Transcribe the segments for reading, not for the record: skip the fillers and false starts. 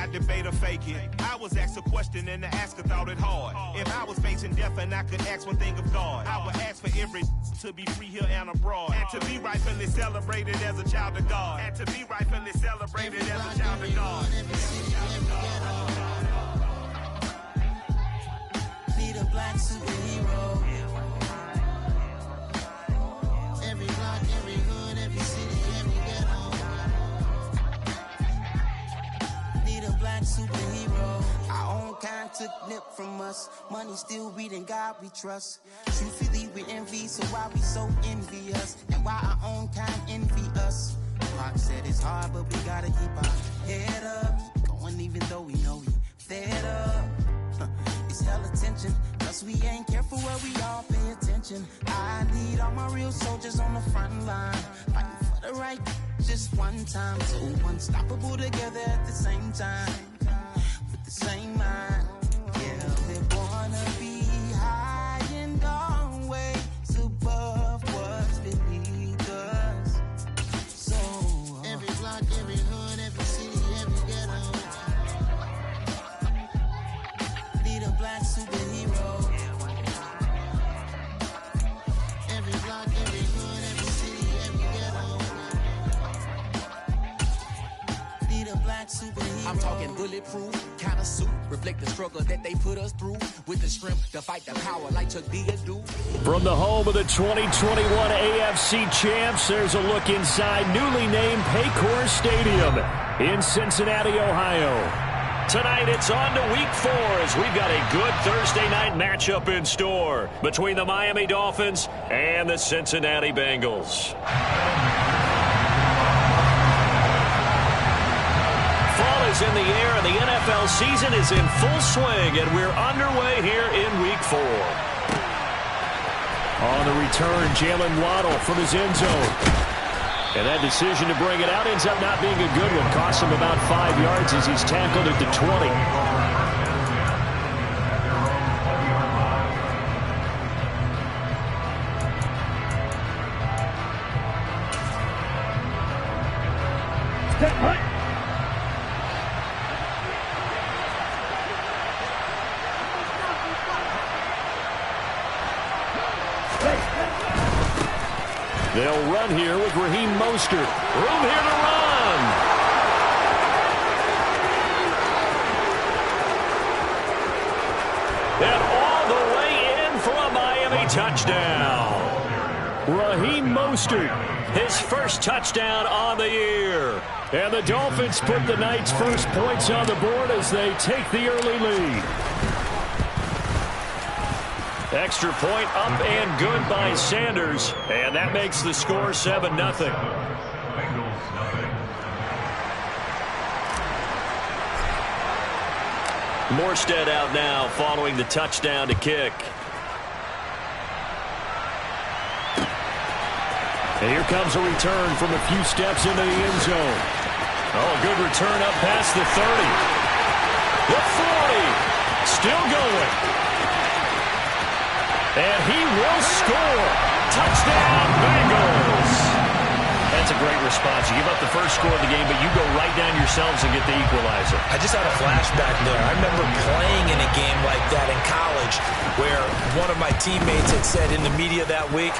not debate or fake it. I was asked a question and the asker thought it hard. If I was facing death and I could ask one thing of God, I would ask for every to be free here and abroad, and to be rightfully celebrated as a child of God, and to be rightfully celebrated as a child of God. Need a black superhero. Every block, every hood, every city, every ghetto. Need a black superhero. Our own kind took nip from us. Money still reading God we trust. Truthfully we envy, so why we so envious? And why our own kind envy us? Pac said it's hard, but we gotta keep our head up. Going even though we know we fed up. It's hell attention, cause we ain't careful where we all pay attention. I need all my real soldiers on the front line, fighting for the right just one time. So unstoppable together at the same time, with the same mind. Yeah, we wanna be high and always above what's beneath us. So every block, every hood, every city, every ghetto. Need a black superhero. Every block, every hood, every city, every ghetto. Need a black superhero. I'm talking bulletproof kind of suit, reflect the struggle that they put us through, with the strength to fight the power like Chuck D do. From the home of the 2021 AFC champs, there's a look inside newly named Paycor Stadium in Cincinnati, Ohio. Tonight, it's on to Week 4 as we've got a good Thursday night matchup in store between the Miami Dolphins and the Cincinnati Bengals. Fall is in the air and the NFL season is in full swing, and we're underway here in Week 4. On the return, Jalen Waddle from his end zone. And that decision to bring it out ends up not being a good one. Costs him about 5 yards as he's tackled at the 20. They'll run here with Raheem Mostert. Room here to run. And all the way in for a Miami touchdown. Raheem Mostert, his first touchdown on the year. And the Dolphins put the night's first points on the board as they take the early lead. Extra point up and good by Sanders, and that makes the score 7-0. Morstead out now following the touchdown to kick. And here comes a return from a few steps into the end zone. Oh, good return up past the 30. The 40, still going. And he will score. Touchdown, Bengals. That's a great response. You give up the first score of the game, but you go right down yourselves and get the equalizer. I just had a flashback there. I remember playing in a game like that in college where one of my teammates had said in the media that week,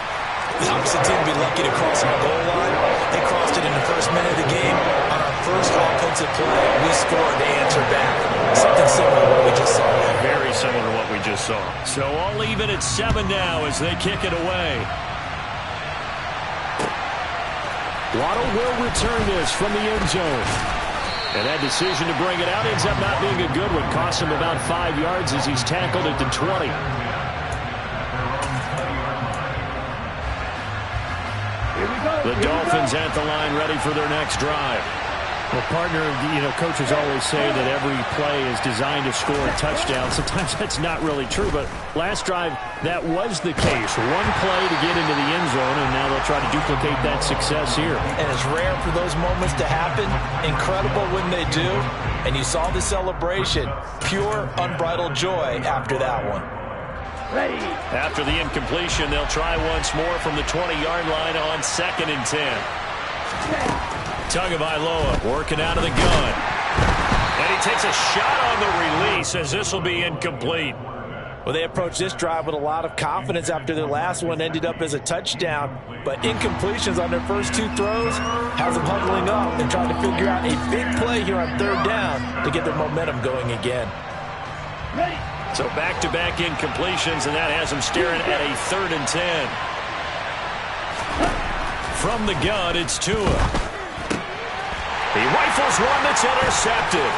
the opposite team would be lucky to cross on the goal line. They crossed it in the first minute of the game. On our first offensive play, we scored. They answered back. Something similar to what we just saw there. Very similar to what we just saw. So all even at 7 now as they kick it away. Waddle will return this from the end zone. And that decision to bring it out ends up not being a good one. Costs him about 5 yards as he's tackled at the 20. The Dolphins at the line ready for their next drive. Well, partner, coaches always say that every play is designed to score a touchdown. Sometimes that's not really true, but last drive, that was the case. One play to get into the end zone, and now they'll try to duplicate that success here. And it's rare for those moments to happen. Incredible when they do. And you saw the celebration. Pure, unbridled joy after that one. After the incompletion, they'll try once more from the 20-yard line on 2nd and 10. Tagovailoa working out of the gun. And he takes a shot on the release as this will be incomplete. Well, they approached this drive with a lot of confidence after their last one ended up as a touchdown. But incompletions on their first 2 throws has them huddling up and trying to figure out a big play here on 3rd down to get their momentum going again. So back-to-back incompletions, and that has them staring at a 3rd and 10. From the gun, it's Tua. He rifles one that's intercepted.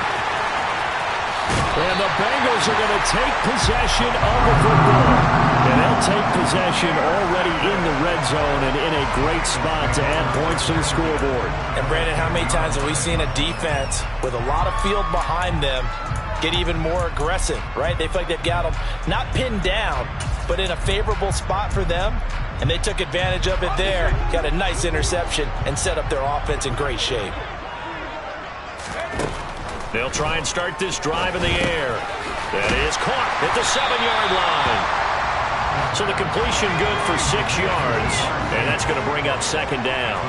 And the Bengals are going to take possession of the football. And they'll take possession already in the red zone and in a great spot to add points to the scoreboard. And, Brandon, how many times have we seen a defense with a lot of field behind them get even more aggressive, right? They feel like they've got them not pinned down, but in a favorable spot for them. And they took advantage of it there, got a nice interception, and set up their offense in great shape. They'll try and start this drive in the air. That is caught at the 7-yard line. So the completion good for 6 yards, and that's going to bring up 2nd down.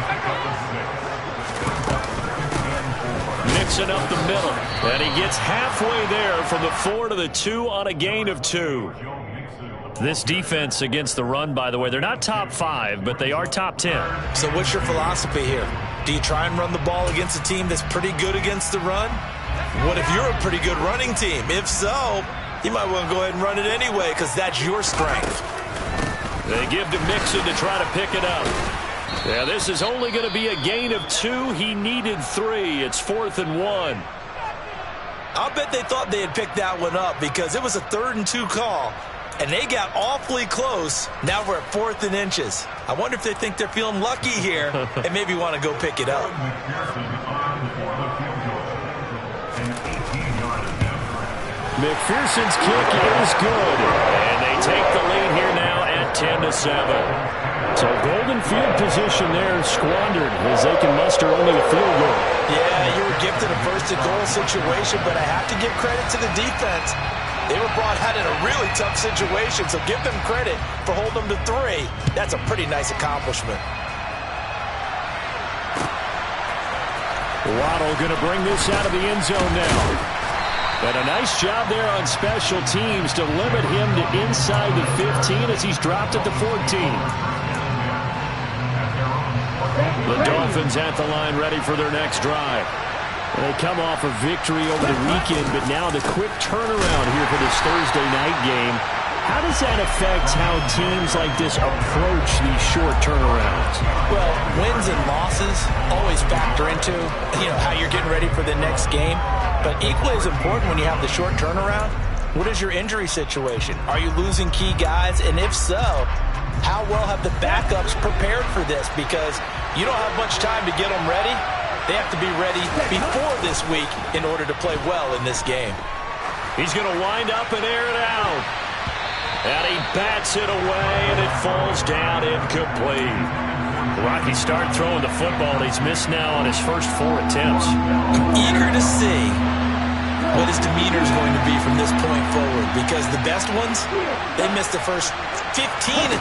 Mixing up the middle, and he gets halfway there from the 4 to the 2 on a gain of 2. This defense against the run, by the way, they're not top 5, but they are top 10. So what's your philosophy here? Do you try and run the ball against a team that's pretty good against the run? What if you're a pretty good running team? If so, you might want to go ahead and run it anyway because that's your strength. They give to Mixon to try to pick it up. Yeah, this is only going to be a gain of 2. He needed 3. It's 4th and 1. I'll bet they thought they had picked that one up because it was a 3rd and 2 call, and they got awfully close. Now we're at 4th and inches. I wonder if they think they're feeling lucky here and maybe want to go pick it up. McPherson's kick is good, and they take the lead here now at 10-7. So golden field position there squandered as they can muster only a field goal. Yeah, you were gifted a 1st-and-goal situation, but I have to give credit to the defense. They were brought out in a really tough situation, so give them credit for holding them to 3. That's a pretty nice accomplishment. Waddle going to bring this out of the end zone now. And a nice job there on special teams to limit him to inside the 15 as he's dropped at the 14. The Dolphins at the line ready for their next drive. They come off a victory over the weekend, but now the quick turnaround here for this Thursday night game. How does that affect how teams like this approach these short turnarounds? Well, wins and losses always factor into, how you're getting ready for the next game. But equally as important when you have the short turnaround, what is your injury situation? Are you losing key guys? And if so, how well have the backups prepared for this? Because you don't have much time to get them ready. They have to be ready before this week in order to play well in this game. He's going to wind up and air it out. And he bats it away, and it falls down incomplete. Rocky start throwing the football. He's missed now on his first 4 attempts. I'm eager to see what his demeanor is going to be from this point forward, because the best ones, they missed the first 15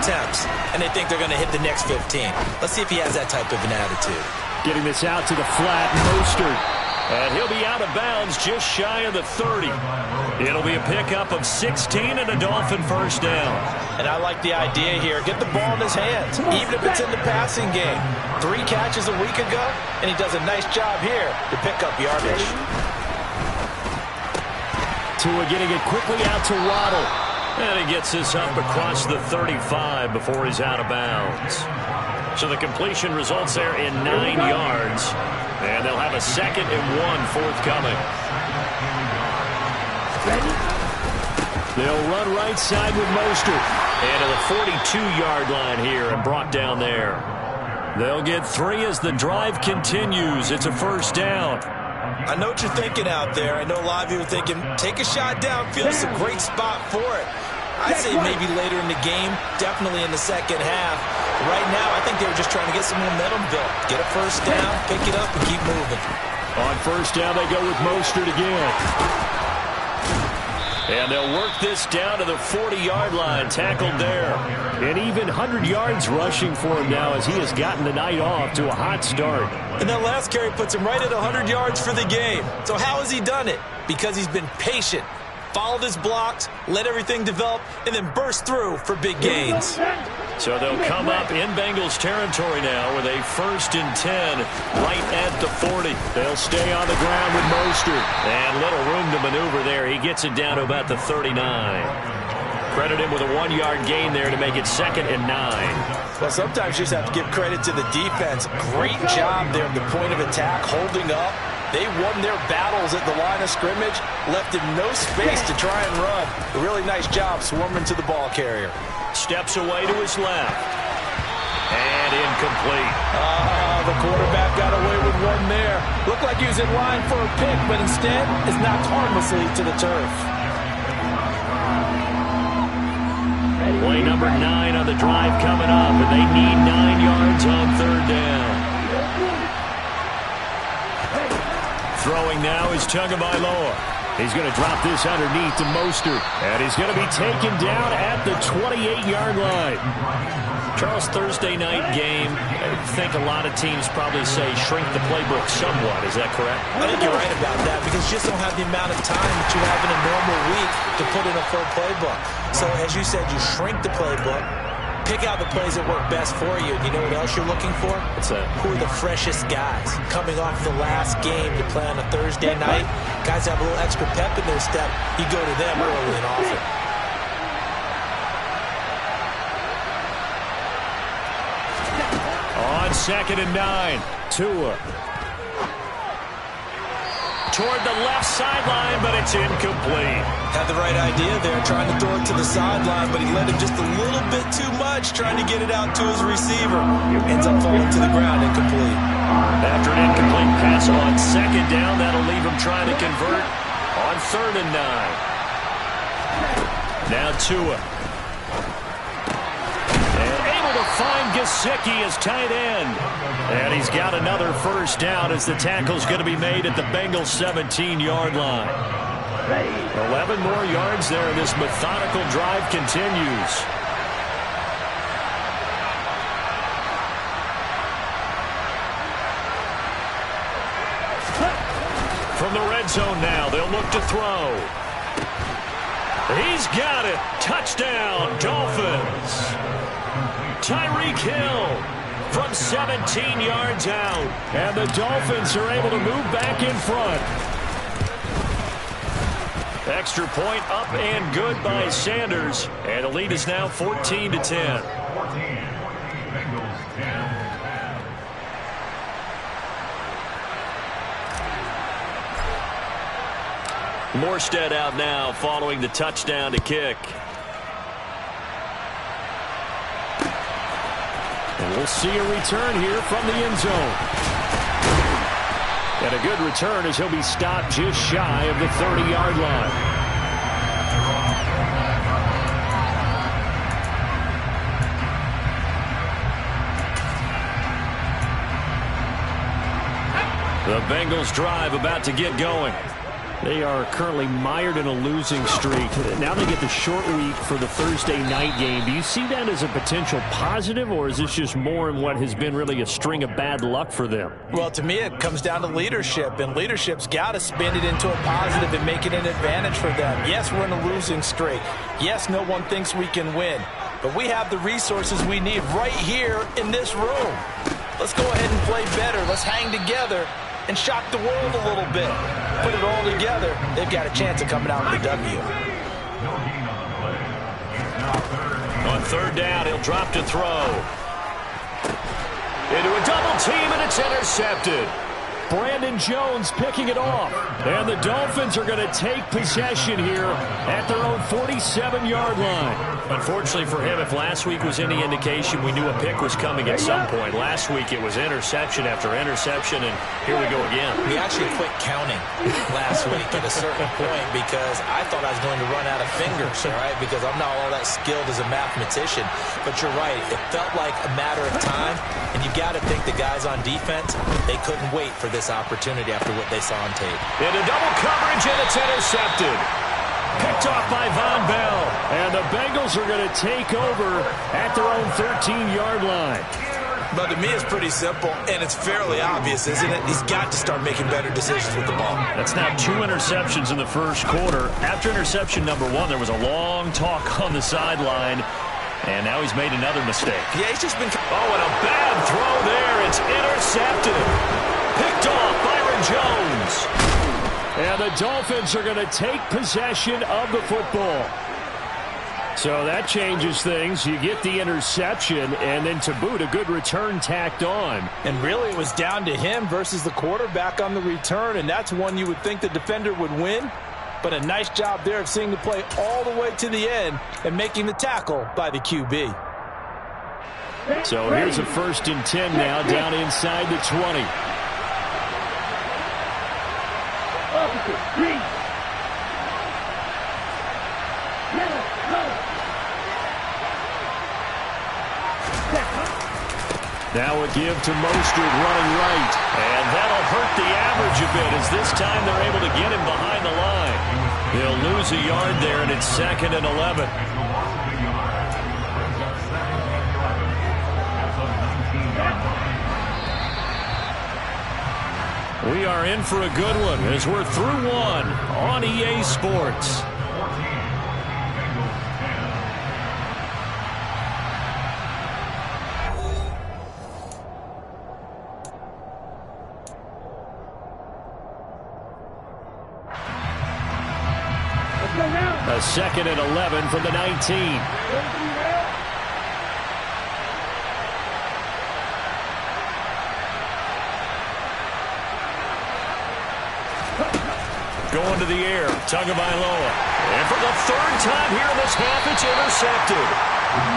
attempts, and they think they're going to hit the next 15. Let's see if he has that type of an attitude. Getting this out to the flat, Mostert. And he'll be out of bounds just shy of the 30. It'll be a pickup of 16 and a Dolphin first down. And I like the idea here. Get the ball in his hands, even if it's in the passing game. 3 catches a week ago, and he does a nice job here to pick up yardage. Tua getting it quickly out to Waddle. And he gets this up across the 35 before he's out of bounds. So the completion results there in 9 yards. And they'll have a 2nd and 1 forthcoming. They'll run right side with Mostert. And to the 42-yard line here and brought down there. They'll get 3 as the drive continues. It's a first down. I know what you're thinking out there. I know a lot of you are thinking, take a shot downfield. It's a great spot for it. I'd say maybe later in the game, definitely in the second half. Right now, I think they were just trying to get some momentum built. Get a first down, pick it up, and keep moving. On first down, they go with Mostert again. And they'll work this down to the 40-yard line, tackled there. And even 100 yards rushing for him now as he has gotten the night off to a hot start. And that last carry puts him right at 100 yards for the game. So how has he done it? Because he's been patient, followed his blocks, let everything develop, and then burst through for big gains. So they'll come up in Bengals territory now with a 1st and 10 right at the 40. They'll stay on the ground with Mostert. And little room to maneuver there. He gets it down to about the 39. Credit him with a 1-yard gain there to make it 2nd and 9. Well, sometimes you just have to give credit to the defense. Great job there at the point of attack, holding up. They won their battles at the line of scrimmage, left him no space to try and run. A really nice job swarming to the ball carrier. Steps away to his left. And incomplete. The quarterback got away with one there. Looked like he was in line for a pick, but instead is knocked harmlessly to the turf. Play number 9 on the drive coming up, and they need 9 yards on 3rd down. Throwing now is Tagovailoa. He's going to drop this underneath to Mostert, and he's going to be taken down at the 28-yard line. Charles, Thursday night game, I think a lot of teams probably say shrink the playbook somewhat. Is that correct? I think you're right about that because you just don't have the amount of time that you have in a normal week to put in a full playbook. So, as you said, you shrink the playbook, pick out the plays that work best for you. And you know what else you're looking for? What's that? Who are the freshest guys coming off the last game to play on a Thursday night? Guys have a little extra pep in their step. You go to them early and often. On 2nd and 9, Tua. Toward the left sideline, but it's incomplete. Had the right idea there, trying to throw it to the sideline, but he let him just a little bit too much, trying to get it out to his receiver. Ends up falling to the ground, incomplete. After an incomplete pass on 2nd down, that'll leave him trying to convert on 3rd and 9. Now Tua. To find Gesicki as tight end. And he's got another 1st down as the tackle's going to be made at the Bengals 17-yard line. 11 more yards there, and this methodical drive continues. From the red zone now, they'll look to throw. He's got it. Touchdown, Dolphins. Tyreek Hill from 17 yards out. And the Dolphins are able to move back in front. Extra point up and good by Sanders. And the lead is now 14-10. Morstead out now following the touchdown to kick. And we'll see a return here from the end zone. And a good return as he'll be stopped just shy of the 30-yard line. The Bengals drive about to get going. They are currently mired in a losing streak. Now they get the short week for the Thursday night game. Do you see that as a potential positive, or is this just more in what has been really a string of bad luck for them? Well, to me, it comes down to leadership, and leadership's got to spin it into a positive and make it an advantage for them. Yes, we're in a losing streak. Yes, no one thinks we can win, but we have the resources we need right here in this room. Let's go ahead and play better. Let's hang together and shock the world a little bit. Put it all together, they've got a chance of coming out with a W. On 3rd down, he'll drop to throw. Into a double team, and it's intercepted. Brandon Jones picking it off. And the Dolphins are going to take possession here at their own 47-yard line. Unfortunately for him, if last week was any indication, we knew a pick was coming at some point. Last week it was interception after interception, and here we go again. We actually quit counting last week at a certain point because I thought I was going to run out of fingers, all right, because I'm not all that skilled as a mathematician. But you're right, it felt like a matter of time, and you got to think the guys on defense, they couldn't wait for this opportunity after what they saw on tape. Into double coverage, and it's intercepted. Picked off by Von Bell. And the Bengals are going to take over at their own 13-yard line. But to me, it's pretty simple, and it's fairly obvious, isn't it? He's got to start making better decisions with the ball. That's now 2 interceptions in the first quarter. After interception number 1, there was a long talk on the sideline, and now he's made another mistake. Yeah, he's just been... Oh, and a bad throw there. It's intercepted. Picked off Byron Jones. And the Dolphins are going to take possession of the football. So that changes things. You get the interception, and then to boot, a good return tacked on. And really, it was down to him versus the quarterback on the return, and that's one you would think the defender would win. But a nice job there of seeing the play all the way to the end and making the tackle by the QB. So here's a 1st and 10 now, down inside the 20. Now a give to Mostert running right. And that'll hurt the average a bit as this time they're able to get him behind the line. He'll lose a yard there, and it's 2nd and 11. We are in for a good one as we're through one on EA Sports. A 2nd and 11 from the 19. Going to the air, Tagovailoa. And for the 3rd time here in this half, it's intercepted.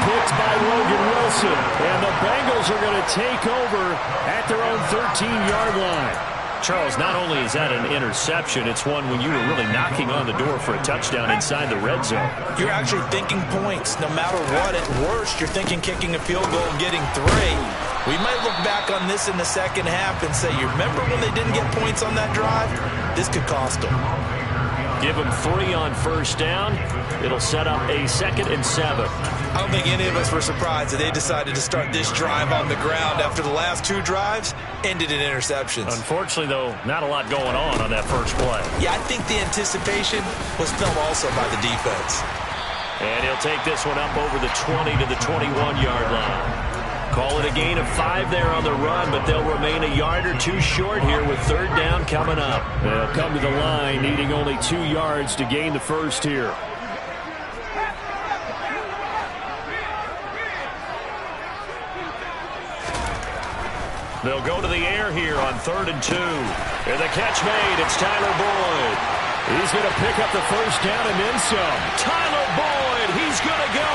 Picked by Logan Wilson. And the Bengals are going to take over at their own 13-yard line. Charles, not only is that an interception, it's one when you were really knocking on the door for a touchdown inside the red zone. You're actually thinking points. No matter what, at worst, you're thinking kicking a field goal and getting 3. We might look back on this in the second half and say, you remember when they didn't get points on that drive? This could cost them. Give them 3 on 1st down. It'll set up a 2nd and 7. I don't think any of us were surprised that they decided to start this drive on the ground after the last 2 drives ended in interceptions. Unfortunately, though, not a lot going on that first play. Yeah, I think the anticipation was felt also by the defense. And he'll take this one up over the 20 to the 21-yard line. Call it a gain of 5 there on the run, but they'll remain a yard or 2 short here with 3rd down coming up. They'll come to the line needing only 2 yards to gain the first here. They'll go to the air here on 3rd and 2. And the catch made. It's Tyler Boyd. He's going to pick up the 1st down and then some. Tyler Boyd, he's going to go.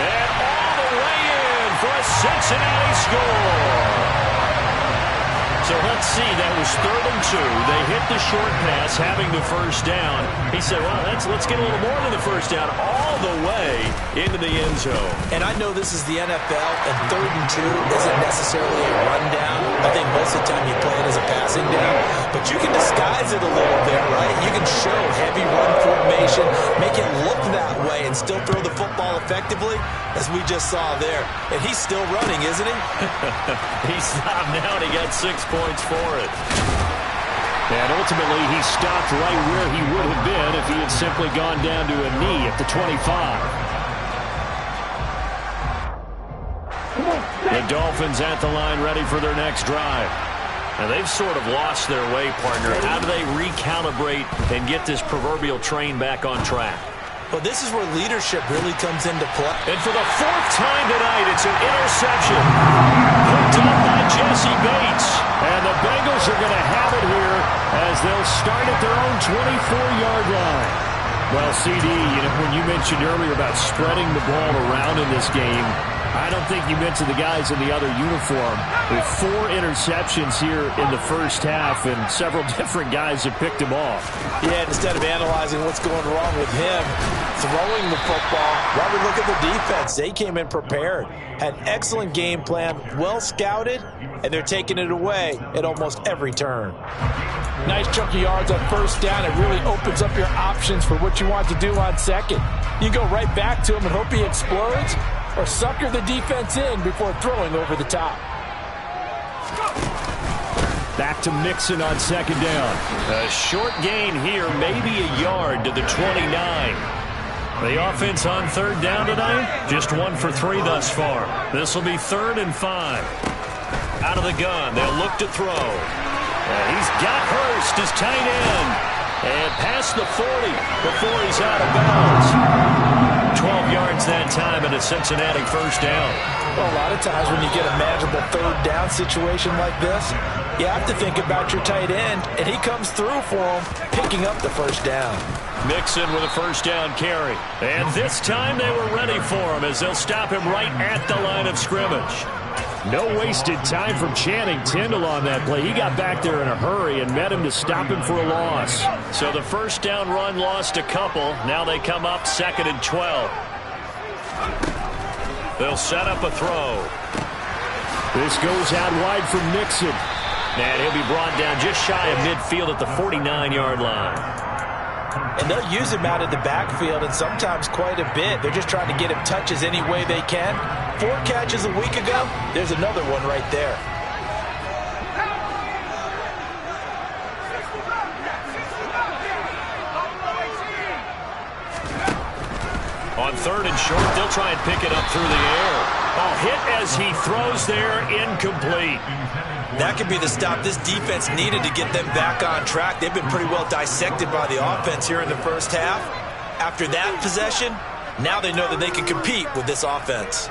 And all the way in for a Cincinnati score. So let's see, that was 3rd and 2. They hit the short pass, having the 1st down. He said, well, let's get a little more than the 1st down, all the way into the end zone. And I know this is the NFL, and 3rd and 2 isn't necessarily a rundown. I think most of the time you play it as a passing down. But you can disguise it a little bit, right? You can show heavy run formation, make it look that way, and still throw the football effectively, as we just saw there. And he's still running, isn't he? He stopped now, and he got 6 points for it. And ultimately, he stopped right where he would have been if he had simply gone down to a knee at the 25. The Dolphins at the line ready for their next drive. Now, they've sort of lost their way, partner. How do they recalibrate and get this proverbial train back on track? Well, this is where leadership really comes into play. And for the 4th time tonight, it's an interception. Picked up by Jesse Bates. And the Bengals are going to have it here as they'll start at their own 24-yard line. Well, CD, when you mentioned earlier about spreading the ball around in this game, I don't think you mentioned the guys in the other uniform. With 4 interceptions here in the first half, and several different guys have picked him off. Yeah, instead of analyzing what's going wrong with him, throwing the football, while we look at the defense, they came in prepared, had excellent game plan, well scouted, and they're taking it away at almost every turn. Nice chunk of yards on first down. It really opens up your options for what you want to do on second. You go right back to him and hope he explodes, or sucker the defense in before throwing over the top. Back to Mixon on second down. A short gain here, maybe a yard to the 29. The offense on third down tonight, just 1 for 3 thus far. This will be 3rd and 5. Out of the gun, they'll look to throw. He's got Hurst, his tight end. And past the 40 before he's out of bounds. 12 yards that time and a Cincinnati first down. Well, a lot of times when you get a manageable third down situation like this, you have to think about your tight end, and he comes through for him, picking up the first down. Mixon with a first down carry. And this time they were ready for him as they'll stop him right at the line of scrimmage. No wasted time from Channing Tindall on that play. He got back there in a hurry and met him to stop him for a loss. So the first down run lost a couple. Now they come up 2nd and 12. They'll set up a throw. This goes out wide for Mixon. And he'll be brought down just shy of midfield at the 49-yard line. And they'll use him out of the backfield, and sometimes quite a bit. They're just trying to get him touches any way they can. 4 catches a week ago. There's another one right there. On 3rd and short, they'll try and pick it up through the air. A hit as he throws there, incomplete. That could be the stop this defense needed to get them back on track. They've been pretty well dissected by the offense here in the first half. After that possession, now they know that they can compete with this offense.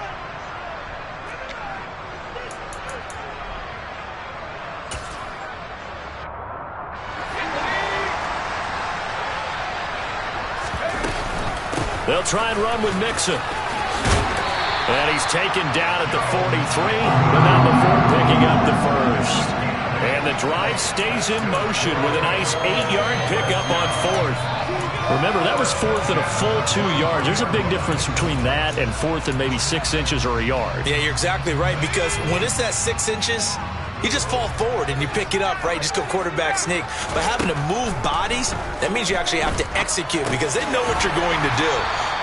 They'll try and run with Mixon. And he's taken down at the 43, but not before picking up the first. And the drive stays in motion with a nice 8-yard pickup on 4th. Remember, that was 4th and a full 2 yards. There's a big difference between that and 4th and maybe 6 inches or a yard. Yeah, you're exactly right, because when it's that 6 inches, you just fall forward and you pick it up, right? Just go quarterback sneak. But having to move bodies, that means you actually have to execute because they know what you're going to do.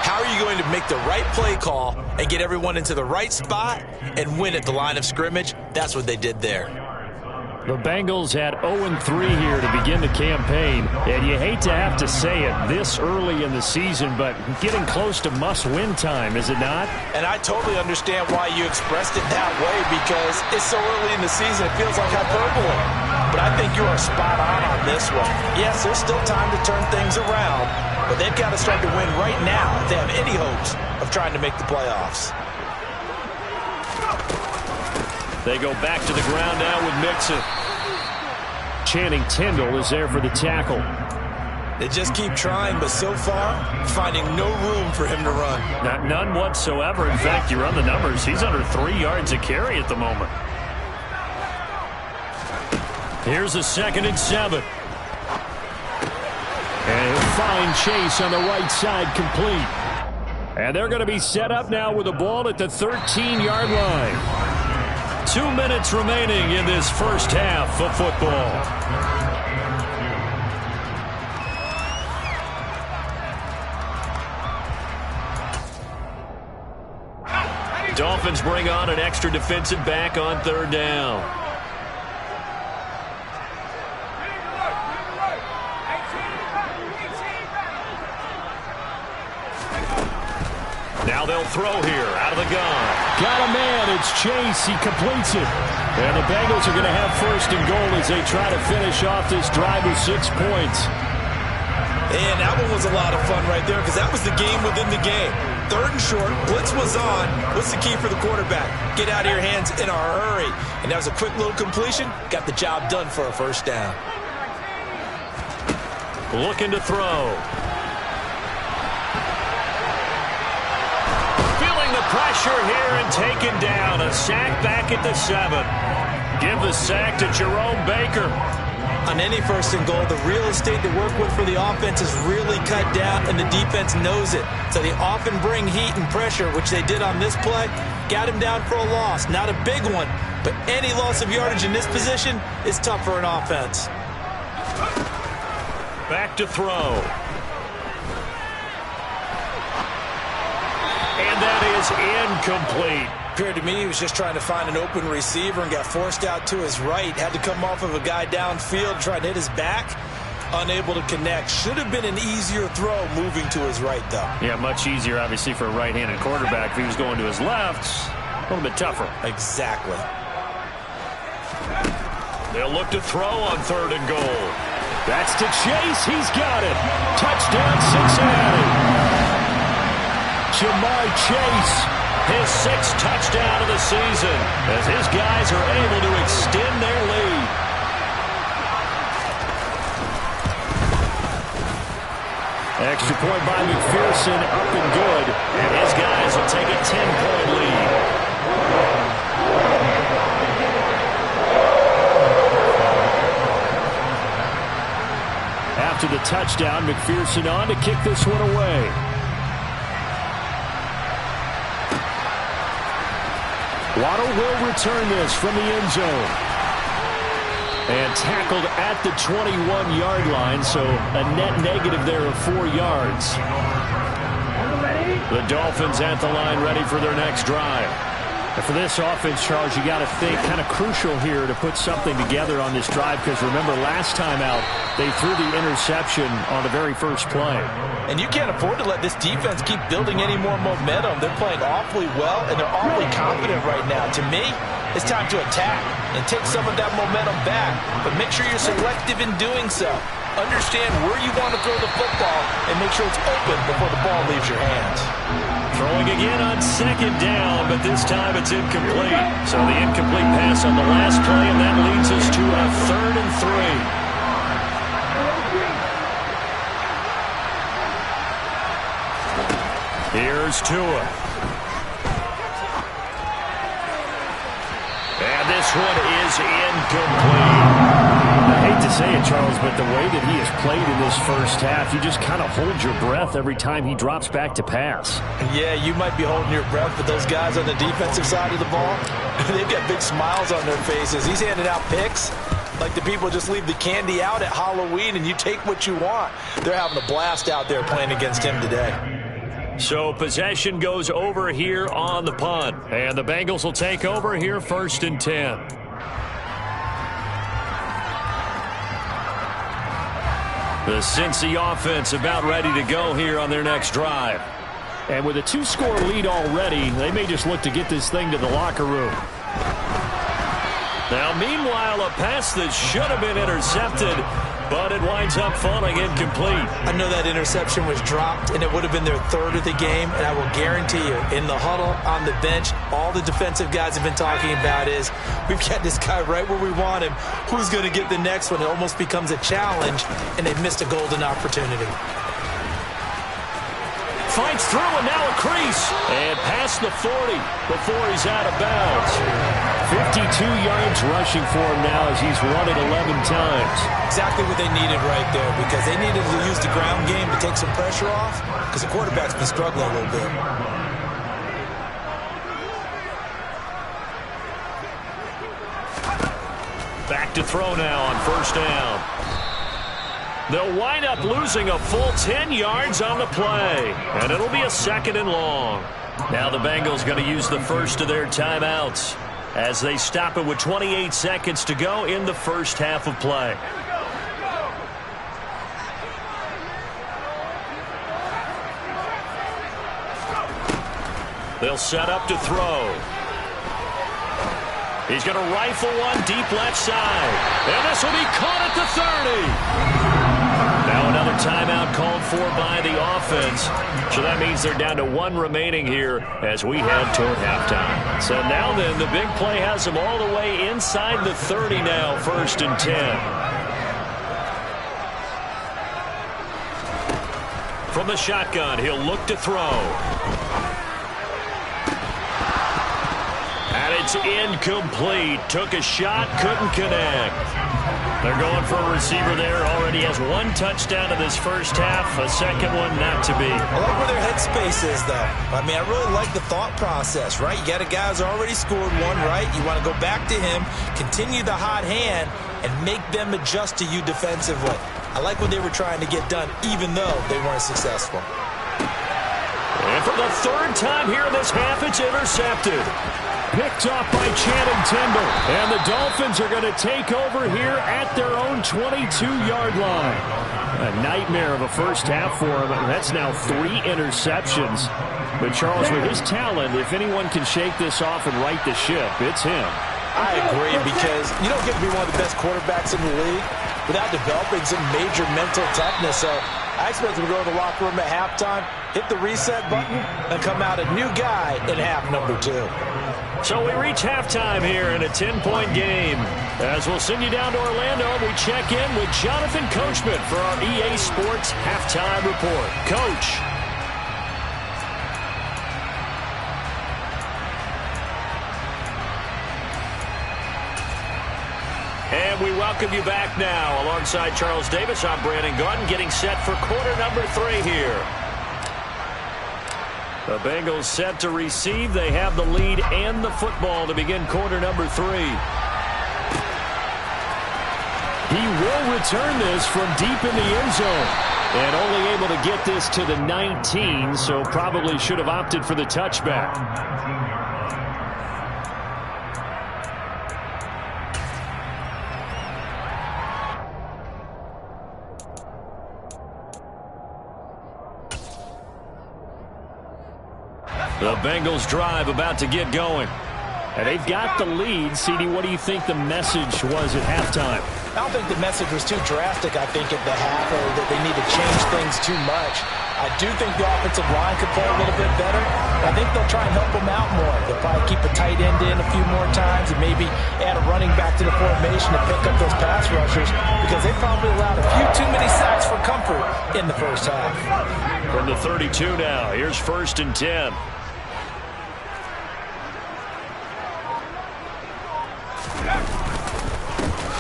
How are you going to make the right play call and get everyone into the right spot and win at the line of scrimmage? That's what they did there. The Bengals had 0-3 here to begin the campaign, and you hate to have to say it this early in the season, but getting close to must-win time, is it not? And I totally understand why you expressed it that way, because it's so early in the season, it feels like hyperbole. But I think you are spot on this one. Yes, there's still time to turn things around, but they've got to start to win right now if they have any hopes of trying to make the playoffs. They go back to the ground now with Mixon. Channing Tindall is there for the tackle. They just keep trying, but so far, finding no room for him to run. None whatsoever. In fact, you run the numbers. He's under 3 yards a carry at the moment. Here's a 2nd and 7. And he'll find Chase on the right side complete. And they're going to be set up now with the ball at the 13-yard line. 2 minutes remaining in this first half of football. Dolphins bring on an extra defensive back on 3rd down. Now they'll throw here out of the gun. Got a man. It's Chase. He completes it. And the Bengals are going to have 1st and goal as they try to finish off this drive with 6 points. And that one was a lot of fun right there because that was the game within the game. 3rd and short. Blitz was on. What's the key for the quarterback? Get out of your hands in a hurry. And that was a quick little completion. Got the job done for a 1st down. Looking to throw. Pressure here and taken down. A sack back at the 7. Give the sack to Jerome Baker. On any 1st and goal, the real estate they work with for the offense is really cut down, and the defense knows it. So they often bring heat and pressure, which they did on this play. Got him down for a loss. Not a big one, but any loss of yardage in this position is tough for an offense. Back to throw. And that is incomplete. Appeared to me he was just trying to find an open receiver and got forced out to his right. Had to come off of a guy downfield, try to hit his back. Unable to connect. Should have been an easier throw moving to his right, though. Yeah, much easier, obviously, for a right-handed quarterback. If he was going to his left, a little bit tougher. Exactly. They'll look to throw on 3rd and goal. That's to Chase. He's got it. Touchdown, Cincinnati. Jamar Chase, his 6th touchdown of the season, as his guys are able to extend their lead. Extra point by McPherson, up and good, and his guys will take a 10-point lead. After the touchdown, McPherson on to kick this one away. Waddle will return this from the end zone. And tackled at the 21-yard line, so a net negative there of 4 yards. The Dolphins at the line, ready for their next drive. And for this offense, Charles, you got to think kind of crucial here to put something together on this drive, because remember, last time out, they threw the interception on the very first play. And you can't afford to let this defense keep building any more momentum. They're playing awfully well, and they're awfully confident right now. To me, it's time to attack and take some of that momentum back, but make sure you're selective in doing so. Understand where you want to throw the football and make sure it's open before the ball leaves your hands. Throwing again on 2nd down, but this time it's incomplete. So the incomplete pass on the last play, and that leads us to a 3rd and 3. Here's Tua. And this one is incomplete. I hate to say it, Charles, but the way that he has played in this first half, you just kind of hold your breath every time he drops back to pass. Yeah, you might be holding your breath, but those guys on the defensive side of the ball, they've got big smiles on their faces. He's handing out picks like the people just leave the candy out at Halloween and you take what you want. They're having a blast out there playing against him today. So possession goes over here on the punt, and the Bengals will take over here 1st and 10. The Cincy offense about ready to go here on their next drive. And with a 2-score lead already, they may just look to get this thing to the locker room. Now, meanwhile, a pass that should have been intercepted, but it winds up falling incomplete. I know that interception was dropped, and it would have been their 3rd of the game, and I will guarantee you, in the huddle, on the bench, all the defensive guys have been talking about is, we've got this guy right where we want him. Who's going to get the next one? It almost becomes a challenge, and they've missed a golden opportunity. Fights through, and now a crease. And past the 40 before he's out of bounds. 52 yards rushing for him now as he's run it 11 times. Exactly what they needed right there, because they needed to use the ground game to take some pressure off, because the quarterback's been struggling a little bit. Back to throw now on 1st down. They'll wind up losing a full 10 yards on the play, and it'll be a 2nd and long. Now the Bengals going to use the first of their timeouts as they stop it with 28 seconds to go in the first half of play. They'll set up to throw. He's going to rifle one deep left side. And this will be caught at the 30. Now another timeout called for by the offense. So that means they're down to 1 remaining here as we head toward halftime. So now then, the big play has them all the way inside the 30 now, 1st and 10. From the shotgun, he'll look to throw. And it's incomplete. Took a shot, couldn't connect. They're going for a receiver there. Already has 1 touchdown in this first half. A second one not to be. I like where their headspace is, though. I mean, I really like the thought process, right? You got a guy who's already scored 1, right? You want to go back to him, continue the hot hand, and make them adjust to you defensively. I like what they were trying to get done, even though they weren't successful. And for the third time here in this half, it's intercepted. Picked off by Channing Tindall. And the Dolphins are going to take over here at their own 22-yard line. A nightmare of a first half for him. That's now 3 interceptions. But Charles, with his talent, if anyone can shake this off and right the ship, it's him. I agree, because you don't get to be one of the best quarterbacks in the league without developing some major mental toughness. So I expect him to go to the locker room at halftime, hit the reset button, and come out a new guy in half number 2. So we reach halftime here in a 10-point game. As we'll send you down to Orlando, we check in with Jonathan Coachman for our EA Sports Halftime Report. Coach. And we welcome you back now. Alongside Charles Davis, I'm Brandon Gordon, getting set for quarter number 3 here. The Bengals set to receive. They have the lead and the football to begin quarter number 3. He will return this from deep in the end zone. And only able to get this to the 19, so probably should have opted for the touchback. The Bengals drive about to get going. And they've got the lead. CD, what do you think the message was at halftime? I don't think the message was too drastic, I think, at the half, or that they need to change things too much. I do think the offensive line could play a little bit better. I think they'll try and help them out more. They'll probably keep a tight end in a few more times and maybe add a running back to the formation to pick up those pass rushers, because they probably allowed a few too many sacks for comfort in the first half. From the 32 now, here's 1st and 10.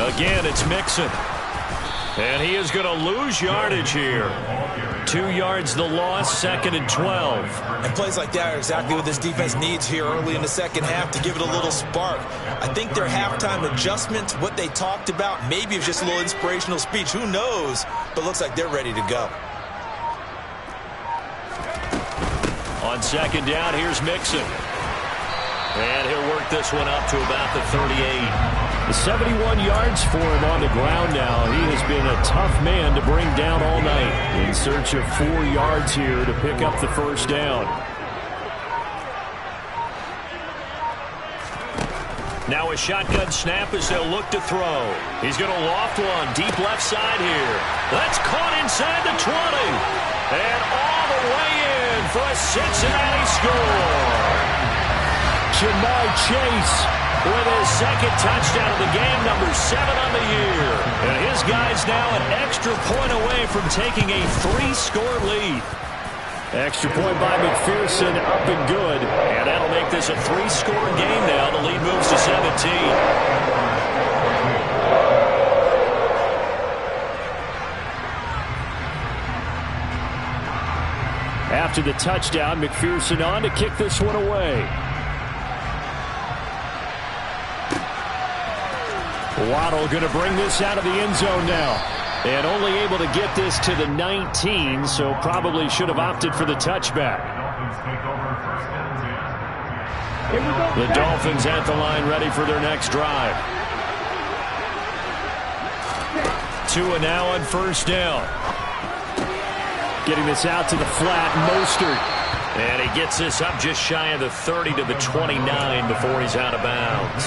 Again, it's Mixon. And he is going to lose yardage here. 2 yards the loss, 2nd and 12. And plays like that are exactly what this defense needs here early in the second half to give it a little spark. I think their halftime adjustment, what they talked about, maybe it was just a little inspirational speech. Who knows? But looks like they're ready to go. On 2nd down, here's Mixon. And he'll work this one up to about the 38. 71 yards for him on the ground now. He has been a tough man to bring down all night. In search of 4 yards here to pick up the first down. Now a shotgun snap as they'll look to throw. He's going to loft one deep left side here. That's caught inside the 20. And all the way in for a Cincinnati score. Jamar Chase with his 2nd touchdown of the game, number 7 on the year. And his guy's now an extra point away from taking a 3-score lead. Extra point by McPherson, up and good. And that'll make this a 3-score game now. The lead moves to 17. After the touchdown, McPherson on to kick this one away. Waddle going to bring this out of the end zone now. And only able to get this to the 19, so probably should have opted for the touchback. The Dolphins at the line, ready for their next drive. Tua now on 1st down. Getting this out to the flat, Mostert. And he gets this up just shy of the 30 to the 29 before he's out of bounds.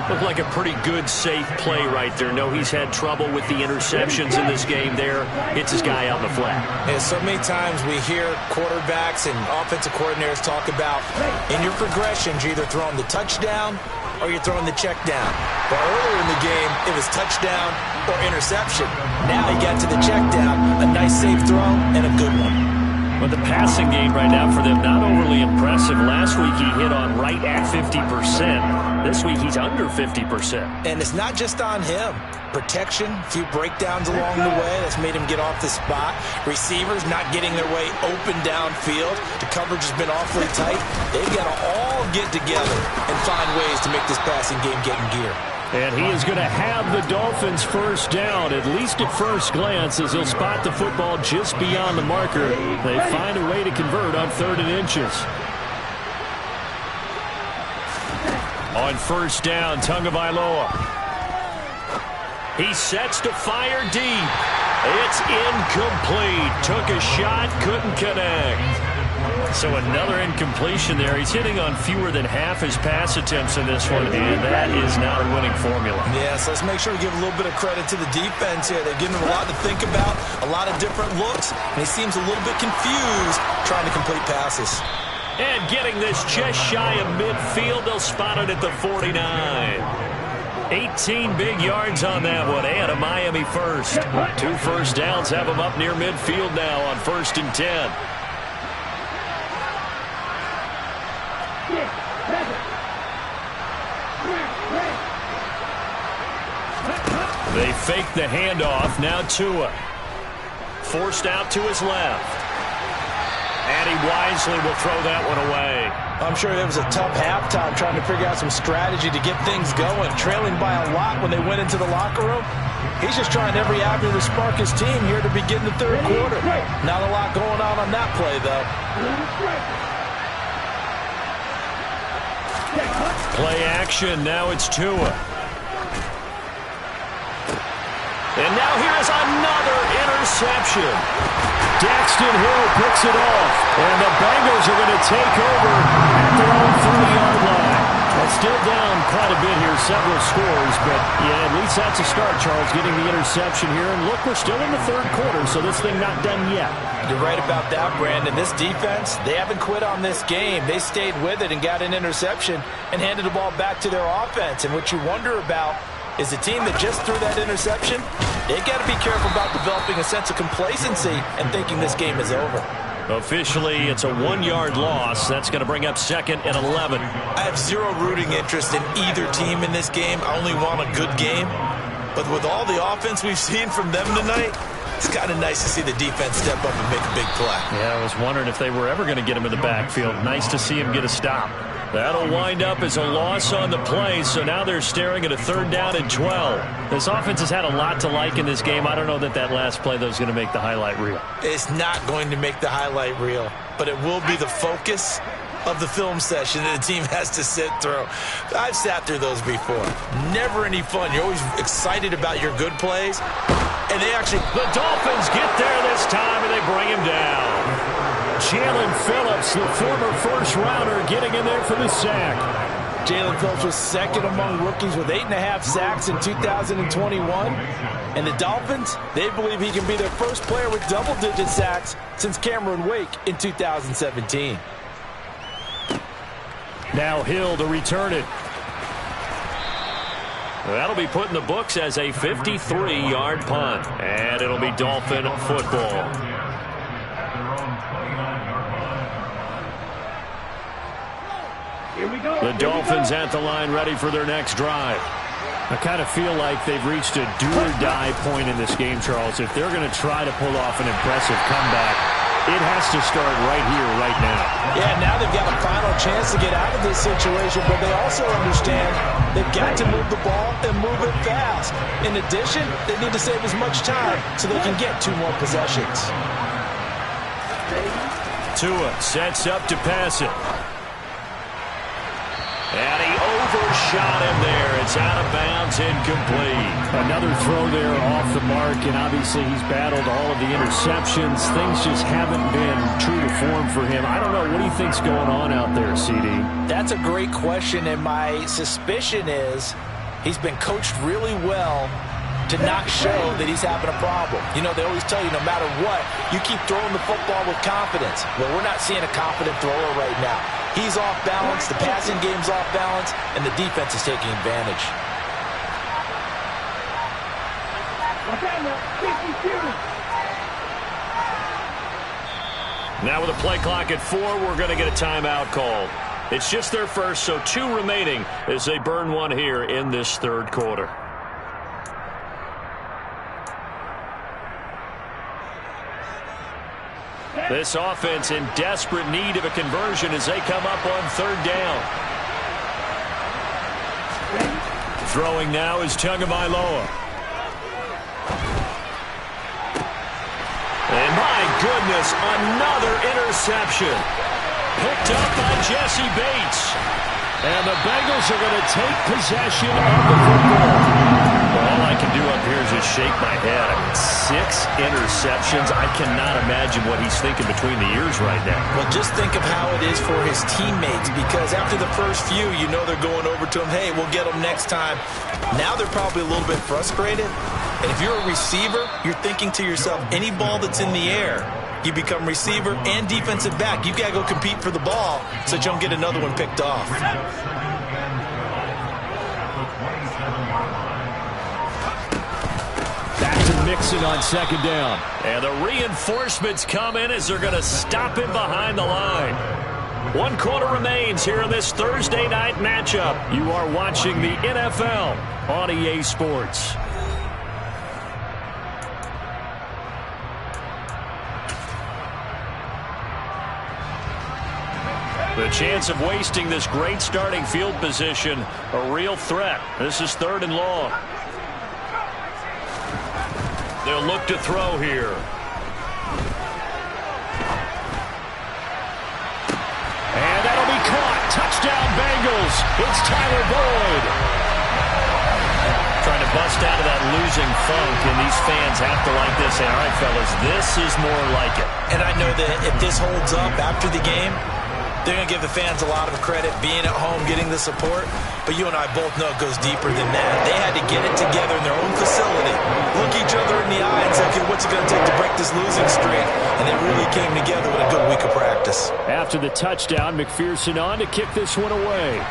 Looked like a pretty good, safe play right there. No, he's had trouble with the interceptions in this game there. Hits his guy out in the flat. And so many times we hear quarterbacks and offensive coordinators talk about, in your progressions, you're either throwing the touchdown or you're throwing the check down. But earlier in the game, it was touchdown or interception. Now he got to the check down, a nice safe throw, and a good one. But the passing game right now for them, not overly impressive. Last week he hit on right at 50%. This week he's under 50%. And it's not just on him. Protection, a few breakdowns along the way. That's made him get off the spot. Receivers not getting their way open downfield. The coverage has been awfully tight. They've got to all get together and find ways to make this passing game get in gear. And he is going to have the Dolphins first down, at least at first glance, as he'll spot the football just beyond the marker. They find a way to convert on 3rd and inches. On first down, Tagovailoa. He sets to fire deep. It's incomplete. Took a shot, couldn't connect. So another incompletion there. He's hitting on fewer than half his pass attempts in this one, and that is not a winning formula. Yes, let's make sure we give a little bit of credit to the defense here. They've given him a lot to think about, a lot of different looks, and he seems a little bit confused trying to complete passes. And getting this just shy of midfield, they'll spot it at the 49. 18 big yards on that one, and a Miami first. 2 first downs have them up near midfield now on 1st and 10. They fake the handoff. Now Tua. Forced out to his left. And he wisely will throw that one away. I'm sure it was a tough halftime trying to figure out some strategy to get things going. Trailing by a lot when they went into the locker room. He's just trying every avenue to spark his team here to begin the 3rd quarter. Not a lot going on that play, though. Play action. Now it's Tua. And now here's another interception. Daxton Hill picks it off. And the Bengals are going to take over at their own 30-yard line. That's still down quite a bit here, several scores. But, yeah, at least that's a start, Charles, getting the interception here. And look, we're still in the 3rd quarter, so this thing not done yet. You're right about that, Brandon. This defense, they haven't quit on this game. They stayed with it and got an interception and handed the ball back to their offense. And what you wonder about is the team that just threw that interception, they got to be careful about developing a sense of complacency and thinking this game is over. Officially, it's a 1-yard loss. That's going to bring up 2nd and 11. I have zero rooting interest in either team in this game. I only want a good game. But with all the offense we've seen from them tonight, it's kind of nice to see the defense step up and make a big play. Yeah, I was wondering if they were ever going to get him in the backfield. Nice to see him get a stop. That'll wind up as a loss on the play, so now they're staring at a 3rd down and 12. This offense has had a lot to like in this game. I don't know that last play, though, is going to make the highlight reel. It's not going to make the highlight reel, but it will be the focus of the film session that the team has to sit through. I've sat through those before. Never any fun. You're always excited about your good plays, and they actually... The Dolphins get there this time, and they bring him down. Jalen Phillips, the former first-rounder, getting in there for the sack. Jalen Phillips was 2nd among rookies with 8.5 sacks in 2021. And the Dolphins, they believe he can be their first player with double-digit sacks since Cameron Wake in 2017. Now Hill to return it. That'll be put in the books as a 53-yard punt. And it'll be Dolphin football. The Dolphins at the line ready for their next drive. I kind of feel like they've reached a do-or-die point in this game, Charles. If they're going to try to pull off an impressive comeback, it has to start right here, right now. Yeah, now they've got a final chance to get out of this situation, but they also understand they've got to move the ball and move it fast. In addition, they need to save as much time so they can get 2 more possessions. Tua sets up to pass it. And he overshot him there. It's out of bounds, incomplete. Another throw there off the mark, and obviously he's battled all of the interceptions. Things just haven't been true to form for him. I don't know. What do you think's going on out there, CD? That's a great question, and my suspicion is he's been coached really well to not show that he's having a problem. You know, they always tell you no matter what, you keep throwing the football with confidence. Well, we're not seeing a confident thrower right now. He's off balance, the passing game's off balance, and the defense is taking advantage. Now with a play clock at 4, we're going to get a timeout called. It's just their first, so 2 remaining as they burn one here in this 3rd quarter. This offense in desperate need of a conversion as they come up on 3rd down. Throwing now is Tagovailoa. And my goodness, another interception. Picked up by Jesse Bates. And the Bengals are going to take possession of the football. Well, all I can do up here is just shake my head. I mean, 6 interceptions. I cannot imagine what he's thinking between the ears right now. Well, just think of how it is for his teammates, because after the first few, you know they're going over to him, hey, we'll get them next time. Now they're probably a little bit frustrated. And if you're a receiver, you're thinking to yourself, any ball that's in the air, you become receiver and defensive back. You've got to go compete for the ball so that you don't get another one picked off. Back to Mixon on second down. And the reinforcements come in as they're going to stop him behind the line. 1 quarter remains here in this Thursday night matchup. You are watching the NFL on EA Sports. The chance of wasting this great starting field position, a real threat. This is 3rd and long. They'll look to throw here. And that'll be caught. Touchdown Bengals. It's Tyler Boyd. Trying to bust out of that losing funk, and these fans have to like this. Say, all right, fellas, this is more like it. And I know that if this holds up after the game, they're going to give the fans a lot of credit, being at home, getting the support. But you and I both know it goes deeper than that. They had to get it together in their own facility, look each other in the eye and say, okay, what's it going to take to break this losing streak? And they really came together with a good week of practice. After the touchdown, McPherson on to kick this one away.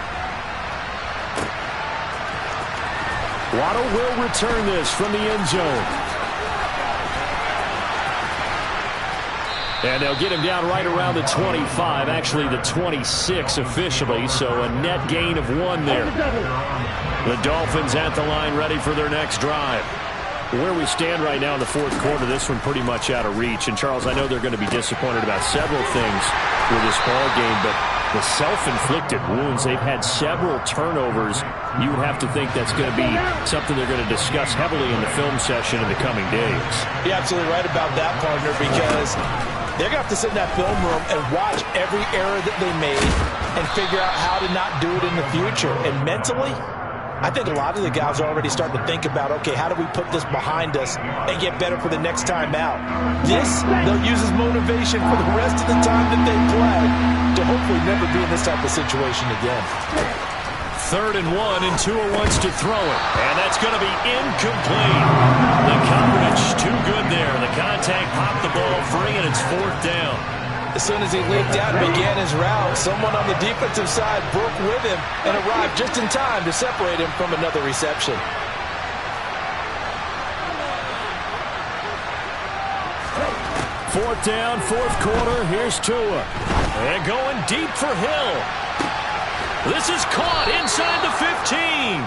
Waddle will return this from the end zone. And they'll get him down right around the 25, actually the 26 officially, so a net gain of 1 there. The Dolphins at the line ready for their next drive. Where we stand right now in the 4th quarter, this one pretty much out of reach. And, Charles, I know they're going to be disappointed about several things with this ball game, but the self-inflicted wounds, they've had several turnovers. You would have to think that's going to be something they're going to discuss heavily in the film session in the coming days. You're absolutely right about that, partner, because they're going to have to sit in that film room and watch every error that they made and figure out how to not do it in the future. And mentally, I think a lot of the guys are already starting to think about, okay, how do we put this behind us and get better for the next time out? This, they'll use as motivation for the rest of the time that they play to hopefully never be in this type of situation again. 3rd and 1, and Tua wants to throw it. And that's going to be incomplete. The coverage too good there. The contact popped the ball free, and it's 4th down. As soon as he leaped out and began his route, someone on the defensive side broke with him and arrived just in time to separate him from another reception. Fourth down, 4th quarter. Here's Tua. And going deep for Hill. This is caught inside the 15.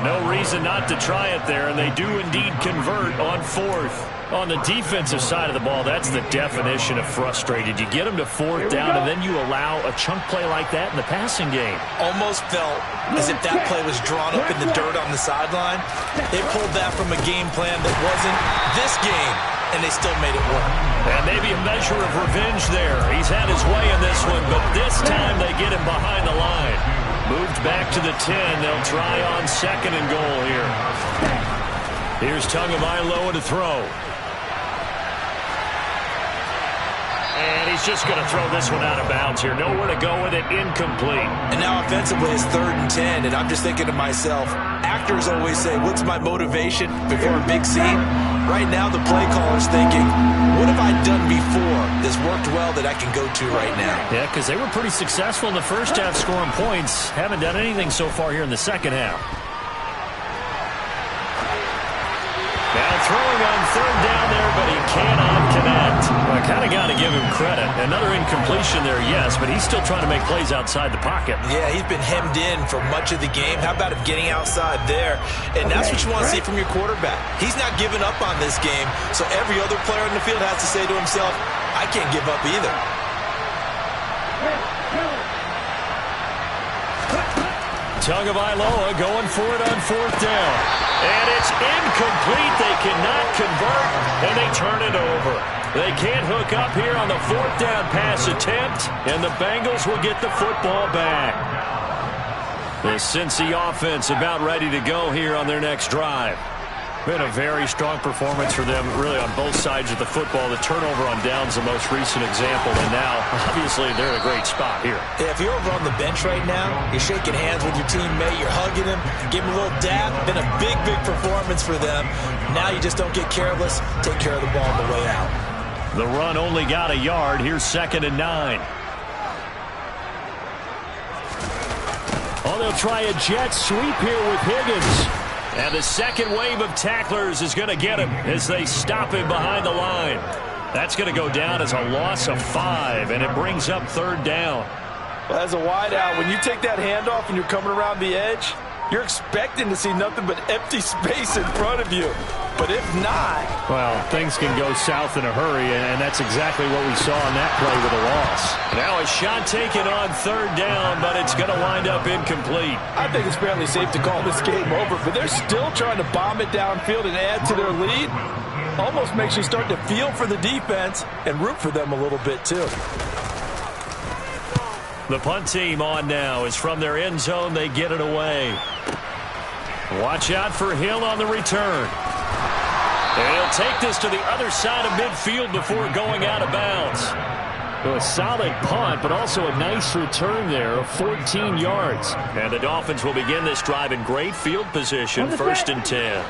No reason not to try it there, and they do indeed convert on 4th. On the defensive side of the ball, that's the definition of frustrated. You get them to 4th down, and then you allow a chunk play like that in the passing game. Almost felt as if that play was drawn up in the dirt on the sideline. They pulled that from a game plan that wasn't this game, and they still made it work. And maybe a measure of revenge there. He's had his way in this one, but this time they get him behind the line. Moved back to the 10. They'll try on 2nd and goal here. Here's Tagovailoa to throw. And he's just going to throw this one out of bounds here. Nowhere to go with it. Incomplete. And now offensively it's 3rd and 10, and I'm just thinking to myself, actors always say, what's my motivation before a big scene? Right now the play caller's thinking, what have I done before that's worked well that I can go to right now? Yeah, because they were pretty successful in the first half scoring points. Haven't done anything so far here in the second half. Now throwing on 3rd down there, but he cannot connect. Well, I kind of got to give him credit. Another incompletion there, yes, but he's still trying to make plays outside the pocket. Yeah, he's been hemmed in for much of the game. How about him getting outside there? And that's what you want to see from your quarterback. He's not giving up on this game, so every other player in the field has to say to himself, I can't give up either. Tagovailoa going for it on 4th down. And it's incomplete. They cannot convert, and they turn it over. They can't hook up here on the 4th down pass attempt, and the Bengals will get the football back. The Cincy offense about ready to go here on their next drive. Been a very strong performance for them, really, on both sides of the football. The turnover on downs, the most recent example, and now, obviously, they're in a great spot here. Yeah, if you're over on the bench right now, you're shaking hands with your teammate, you're hugging him, give him a little dab. Been a big, big performance for them. Now you just don't get careless. Take care of the ball on the way out. The run only got a yard. Here's 2nd and 9. Oh, they'll try a jet sweep here with Higgins. And the second wave of tacklers is going to get him as they stop him behind the line. That's going to go down as a loss of 5, and it brings up 3rd down. Well, as a wideout, when you take that handoff and you're coming around the edge, you're expecting to see nothing but empty space in front of you. But if not... well, things can go south in a hurry, and that's exactly what we saw on that play with a loss. Now a shot taken on 3rd down, but it's going to wind up incomplete. I think it's fairly safe to call this game over, but they're still trying to bomb it downfield and add to their lead. Almost makes you start to feel for the defense and root for them a little bit, too. The punt team on now is from their end zone. They get it away. Watch out for Hill on the return. And he'll take this to the other side of midfield before going out of bounds. So a solid punt, but also a nice return there of 14 yards. And the Dolphins will begin this drive in great field position, 1st and 10.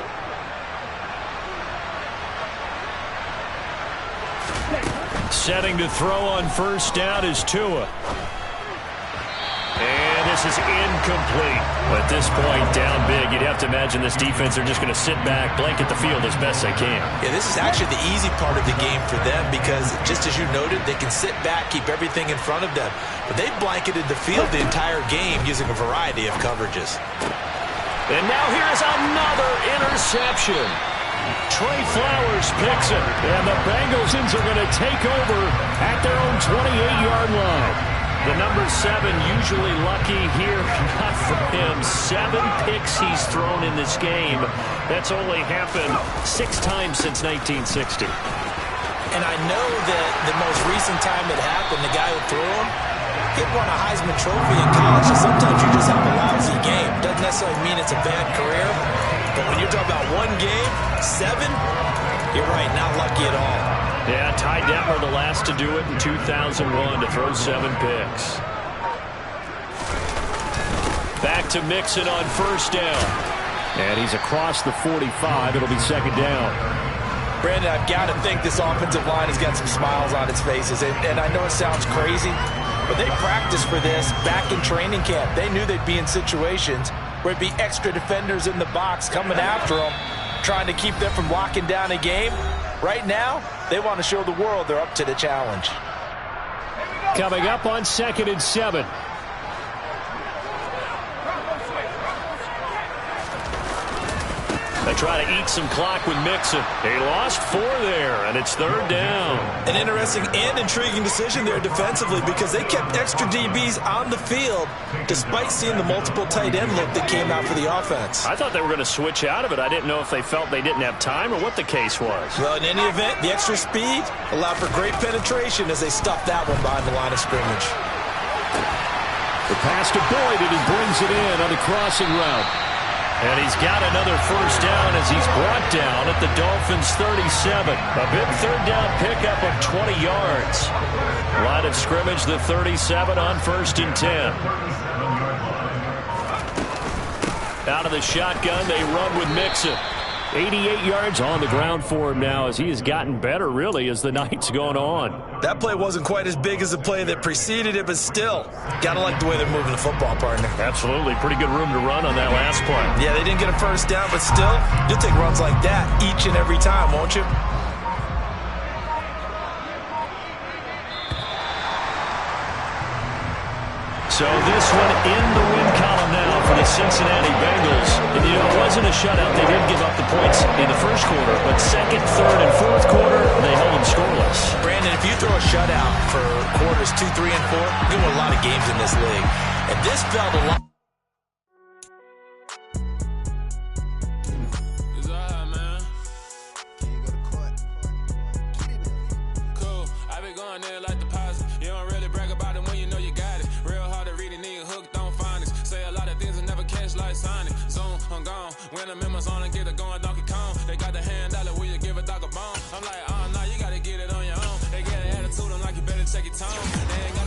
Setting to throw on 1st down is Tua. And this is incomplete. At this point, down big, you'd have to imagine this defense are just going to sit back, blanket the field as best they can. Yeah, this is actually the easy part of the game for them because, just as you noted, they can sit back, keep everything in front of them. But they've blanketed the field the entire game using a variety of coverages. And now here's another interception. Trey Flowers picks it, and the Bengals are going to take over at their own 28-yard line. The number 7 usually lucky here, not for him. 7 picks he's thrown in this game. That's only happened 6 times since 1960. And I know that the most recent time it happened, the guy who threw him, he won a Heisman Trophy in college, so sometimes you just have a lousy game. Doesn't necessarily mean it's a bad career, but when you're talking about one game, 7, you're right, not lucky at all. Yeah, Ty Detmer the last to do it in 2001 to throw 7 picks. Back to Mixon on 1st down. And he's across the 45. It'll be 2nd down. Brandon, I've got to think this offensive line has got some smiles on its faces. And I know it sounds crazy, but they practiced for this back in training camp. They knew they'd be in situations where it'd be extra defenders in the box coming after them, trying to keep them from locking down a game. Right now, they want to show the world they're up to the challenge. Coming up on 2nd and 7. They try to eat some clock with Mixon. He lost 4 there, and it's 3rd down. An interesting and intriguing decision there defensively because they kept extra DBs on the field despite seeing the multiple tight end look that came out for the offense. I thought they were going to switch out of it. I didn't know if they felt they didn't have time or what the case was. Well, in any event, the extra speed allowed for great penetration as they stuffed that one behind the line of scrimmage. The pass to Boyd, and he brings it in on the crossing route. And he's got another 1st down as he's brought down at the Dolphins' 37. A big 3rd down pickup of 20 yards. Line of scrimmage, the 37 on 1st and 10. Out of the shotgun, they run with Mixon. 88 yards on the ground for him now as he has gotten better, really, as the night's gone on. That play wasn't quite as big as the play that preceded it, but still, gotta like the way they're moving the football, partner. Absolutely. Pretty good room to run on that last play. Yeah, they didn't get a 1st down, but still, you'll take runs like that each and every time, won't you? So this one in the win column now for the Cincinnati Bengals. And, you know, it wasn't a shutout. They did give up the points in the 1st quarter, but 2nd, 3rd, and 4th quarter, they held them scoreless. Brandon, if you throw a shutout for quarters 2, 3, and 4, you win a lot of games in this league. And this felt a lot. gun, nigga, like deposit. You don't really brag about it when you know you got it. Real hard to read a nigga hooked on phonics. Say a lot of things and never catch like Sonic. Zone, I'm gone. When I'm in my zone and get it going, Donkey Kong. They got the hand dollar, will you give a dog a bone? I'm like, nah, you gotta get it on your own. They get an attitude, I'm like, you better check your tone. They ain't got